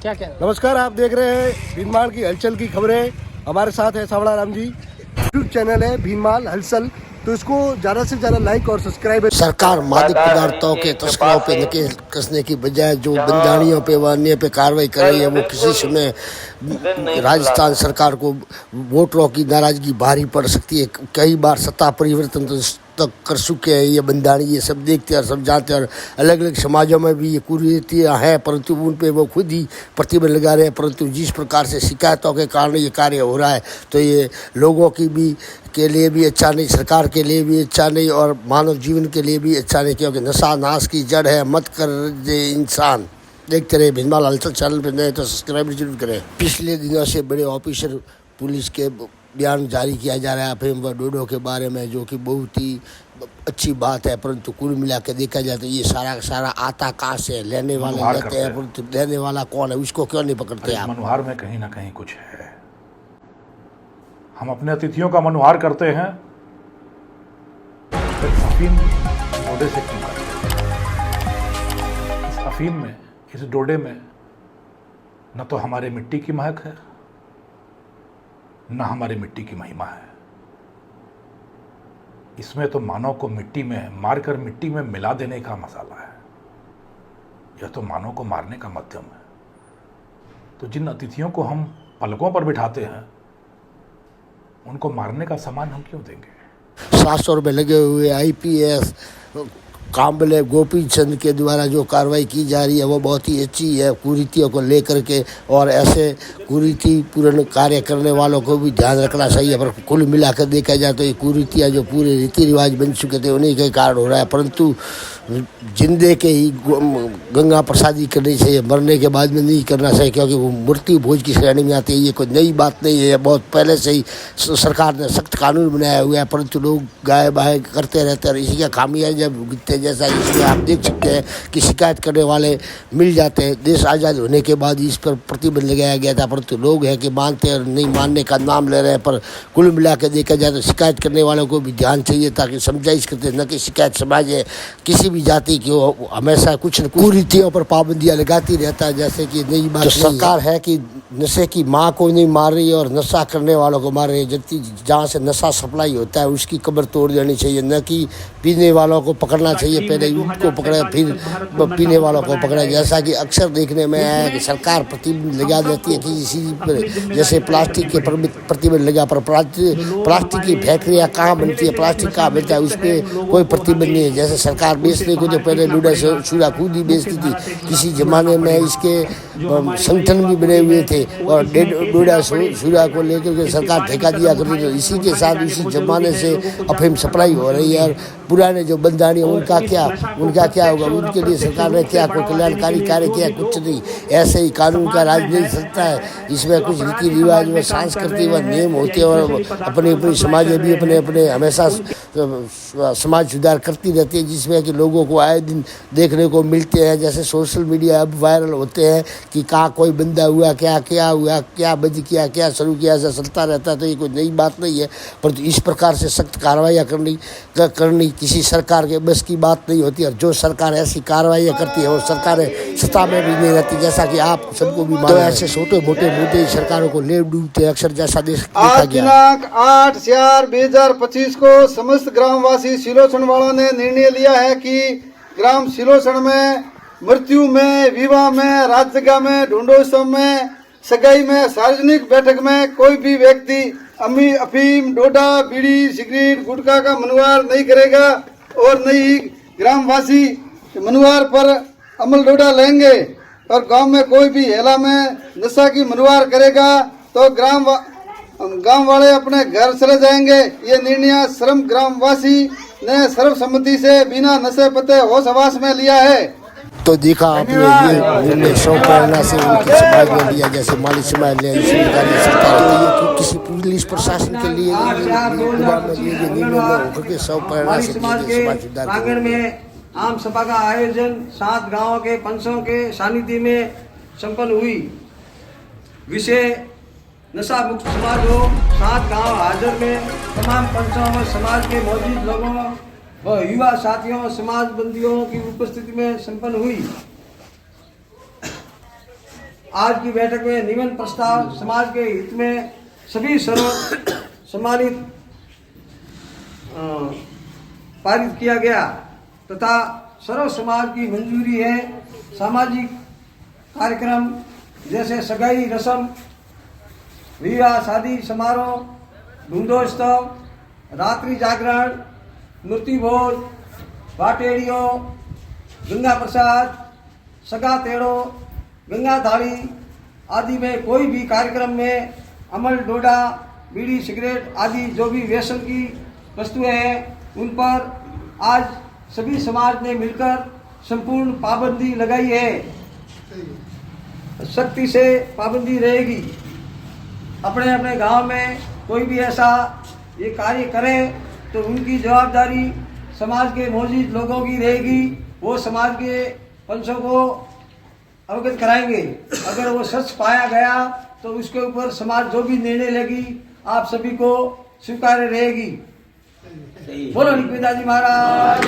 क्या कहना? नमस्कार, आप देख रहे हैं भीनमाल की हलचल की खबरें। हमारे साथ है सावड़ा राम जी। यूट्यूब चैनल है भीनमाल हलचल, तो इसको ज़्यादा से ज़्यादा लाइक और सब्सक्राइब। सरकार मादक पदार्थों के तस्करों पे नकेल कसने की बजाय जो बंदाणियों पे व अन्य पे कार्रवाई कर रही है, वो किसी समय राजस्थान सरकार को वोटरों की नाराजगी भारी पड़ सकती है। कई बार सत्ता परिवर्तन तक कर चुके हैं ये बंदाणी, ये सब देखते हैं और सब जानते हैं। और अलग अलग समाजों में भी ये कुरीतियाँ हैं, परंतु उन पे वो खुद ही प्रतिबंध लगा रहे हैं। परंतु जिस प्रकार से शिकायतों के कारण ये कार्य हो रहा है, तो ये लोगों की भी के लिए भी अच्छा नहीं, सरकार के लिए भी अच्छा नहीं और मानव जीवन के लिए भी अच्छा नहीं, क्योंकि नशा नाश की जड़ है। मत कर दे इंसान। देखते रहे भीनमाल हलचल चैनल पर, नए तो सब्सक्राइब जरूर करें। पिछले दिनों से बड़े ऑफिसर पुलिस के बयान जारी किया जा रहा है अफीम व डोडो के बारे में, जो कि बहुत ही अच्छी बात है। परंतु कुल मिला के देखा जाए तो ये सारा का सारा आता कहाँ से है? लेने वाले लेते हैं, परंतु देने वाला कौन है, उसको क्यों नहीं पकड़ते आप? मनुहार में कहीं ना कहीं कुछ है। हम अपने अतिथियों का मनुहार करते हैं, तो अफीम डोडे से क्यों करते हैं? इस अफीम में, इस डोडे में न तो हमारे मिट्टी की महक है, न हमारी मिट्टी की महिमा है। इसमें तो मानव को मिट्टी में मारकर मिट्टी में मिला देने का मसाला है। यह तो मानव को मारने का माध्यम है। तो जिन अतिथियों को हम पलकों पर बिठाते हैं, उनको मारने का सामान हम क्यों देंगे? 700 रुपये लगे हुए IPS काम्बले गोपी चंद के द्वारा जो कार्रवाई की जा रही है, वो बहुत ही अच्छी है कुरीतियों को लेकर के। और ऐसे कुरीति पूर्ण कार्य करने वालों को भी ध्यान रखना चाहिए। पर कुल मिलाकर देखा जाए तो ये कुरीतियाँ जो पूरे रीति रिवाज बन चुके थे, उन्हीं के कारण हो रहा है। परंतु जिंदे के ही गंगा प्रसादी करनी चाहिए, मरने के बाद में नहीं करना चाहिए, क्योंकि वो मृत्यु भोज की श्रेणी में आती है। ये कोई नई बात नहीं है, बहुत पहले से ही सरकार ने सख्त कानून बनाया हुआ है, परंतु लोग गाय बाय करते रहते हैं और इसी का खामियाजा भुगतते हैं। जैसा इसमें आप देख सकते हैं कि शिकायत करने वाले मिल जाते हैं। देश आज़ाद होने के बाद इस पर प्रतिबंध लगाया गया था, परंतु लोग हैं कि मानते और नहीं मानने का नाम ले रहे हैं। पर कुल मिला के देखा जाए तो शिकायत करने वालों को भी ध्यान चाहिए, ताकि समझाइश करते न कि शिकायत समाज है किसी भी जाति की हो, हमेशा कुछ न कुछ कुरीतियों पर पाबंदियां लगाती रहता है। जैसे कि नई बात सरकार है कि नशे की माँ को नहीं मार रही है और नशा करने वालों को मार रही है। जहाँ से नशा सप्लाई होता है उसकी कब्र तोड़ देनी चाहिए, न कि पीने वालों को पकड़ना चाहिए। पहले उनको पकड़े फिर पीने वालों को पकड़े। जैसा कि अक्सर देखने में आया है कि सरकार प्रतिबंध लगा देती है किसी चीज़ पर, जैसे प्लास्टिक के प्रतिबंध लगा, पर प्लास्टिक की फैक्ट्रियाँ कहाँ बनती है, प्लास्टिक कहाँ बनता है, उस पर कोई प्रतिबंध नहीं है। जैसे सरकार बेचने को तो पहले लूडा शूरा खुद ही बेचती थी। किसी जमाने में इसके संगठन भी बने हुए थे और डोडा शूरा को लेकर के सरकार ठेका दिया करती थी। इसी के साथ इसी जमाने से अफीम सप्लाई हो रही है। और पुराने जो बंदानी उनका क्या होगा? उनके लिए सरकार ने क्या कोई कल्याणकारी कार्य किया? कुछ नहीं। ऐसे ही कानून का राज नहीं चलता है। इसमें कुछ रीति रिवाज व सांस्कृतिक व नियम होते हैं और अपने अपने समाज भी अपने हमेशा समाज सुधार करती रहती है, जिसमें कि लोगों को आए दिन देखने को मिलते हैं। जैसे सोशल मीडिया अब वायरल होते हैं कि कहाँ कोई बंदा हुआ, क्या हुआ, क्या बंद किया, क्या शुरू किया, ऐसा चलता रहता है। तो ये कोई नई बात नहीं है, परंतु इस प्रकार से सख्त कार्रवाइयाँ करनी किसी सरकार के बस की बात नहीं होती। और जो सरकार ऐसी कार्रवाइयाँ करती है वो सरकार सत्ता में भी नहीं रहती, जैसा कि आप सबको भी मालूम है। ऐसे छोटे मोटे मुद्दे सरकारों को ले डूबते अक्सर, जैसा देखा गया। दिनांक 8/4/2025 को समस्त ग्रामवासी सिलोचन वालों ने निर्णय लिया है कि ग्राम सिलोचन में मृत्यु में, विवाह में, राजजगह में, ढूंढोत्सव में, सगाई में, सार्वजनिक बैठक में कोई भी व्यक्ति अफीम, डोडा, बीड़ी, सिगरेट, गुटखा का मनुहार नहीं करेगा और न ही ग्रामवासी मनुहार पर अमल डोडा लेंगे। और गांव में कोई भी हेला में नशा की मनुहार करेगा तो गांव वाले अपने घर चले जाएंगे। ये निर्णय श्रम ग्रामवासी ने सर्वसम्मति से बिना नशे पते होश हवास में लिया है। तो देखा आपने ये निर्णय सौ प्रेरणा से उनके समाज में लिया, जैसे माली समाज ने किसी पुलिस प्रशासन के लिए सौ प्रेरणा से प्रांगण में आम सभा का आयोजन 7 गांवों के पंचों के सानिध्य में संपन्न हुई। विषय नशा मुक्त समाज हो। 7 गांव हाजिर में तमाम पंचों व समाज के मौजूद लोगों व युवा साथियों, समाज बंदियों की उपस्थिति में संपन्न हुई। आज की बैठक में नियमन प्रस्ताव समाज के हित में सभी सर्व सम्मानित पारित किया गया तथा सर्व समाज की मंजूरी है। सामाजिक कार्यक्रम जैसे सगाई रस्म, विवाह शादी समारोह, ढूंढोत्सव, रात्रि जागरण, मृत्यु भोज, बाटेड़ियों, गंगा प्रसाद, सगा तेड़ो, गंगा थाली आदि में कोई भी कार्यक्रम में अमल डोडा, बीड़ी सिगरेट आदि जो भी व्यसन की वस्तुएं हैं उन पर आज सभी समाज ने मिलकर संपूर्ण पाबंदी लगाई है। सख्ती से पाबंदी रहेगी। अपने अपने गांव में कोई भी ऐसा ये कार्य करे तो उनकी जवाबदारी समाज के मौजूद लोगों की रहेगी। वो समाज के पंचों को अवगत कराएंगे। अगर वो सच पाया गया तो उसके ऊपर समाज जो भी निर्णय लेगी आप सभी को स्वीकार्य रहेगी। बोलो निकुंज दास जी महाराज।